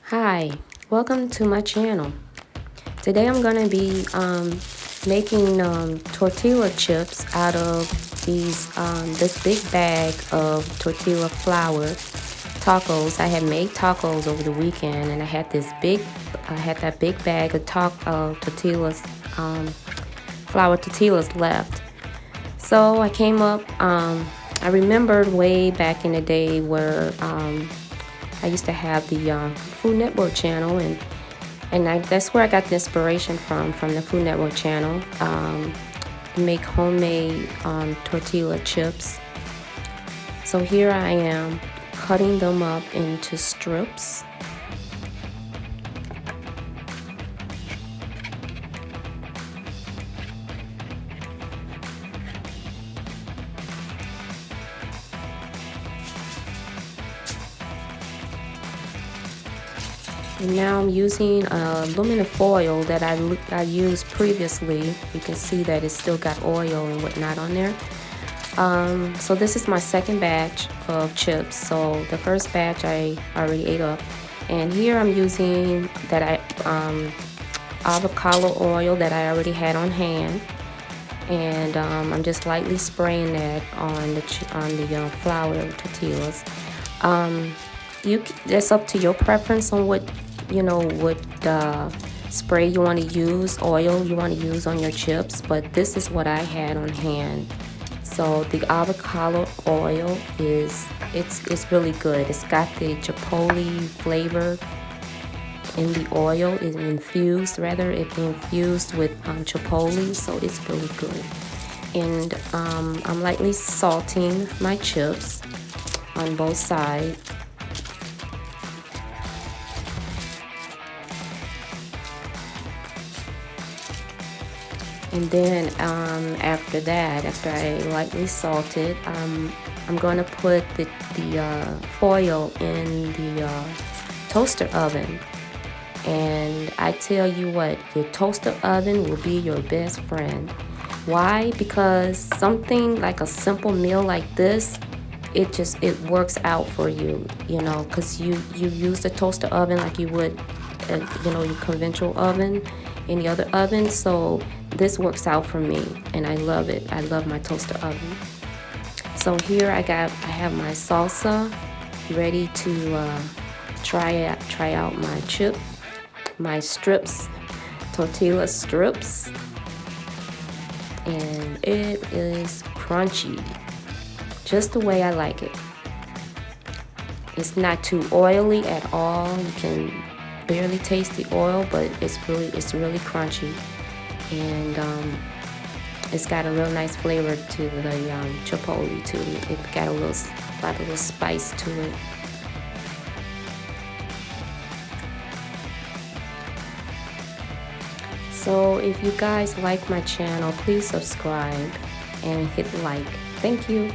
Hi, welcome to my channel. Today I'm gonna be making tortilla chips out of this big bag of tortilla flour tacos. I had made tacos over the weekend, and I had that big bag of tortillas, flour tortillas left. So I came up. I remembered way back in the day where I used to have the Food Network channel, and that's where I got the inspiration from the Food Network channel. Make homemade tortilla chips. So here I am cutting them up into strips. And now I'm using aluminum foil that I used previously. You can see that it's still got oil and whatnot on there. So this is my second batch of chips. So the first batch I already ate up. And here I'm using avocado oil that I already had on hand. And I'm just lightly spraying that on the flour tortillas. That's up to your preference on what spray you want to use, oil you want to use on your chips, but this is what I had on hand. So the avocado oil it's really good. It's got the chipotle flavor in the oil. It's infused with chipotle, so it's really good. And I'm lightly salting my chips on both sides. And then after I lightly salt it, I'm going to put the foil in the toaster oven. And I tell you what, your toaster oven will be your best friend. Why? Because something like a simple meal like this, it works out for you, because you use the toaster oven like you would, your conventional oven, any other oven. So this works out for me, and I love it. I love my toaster oven. So here I have my salsa ready to try out my strips, tortilla strips, and it is crunchy, just the way I like it. It's not too oily at all. You can barely taste the oil, but it's really crunchy, and it's got a real nice flavor to the chipotle too. It got a lot of spice to it. So if you guys like my channel, please subscribe and hit like. Thank you.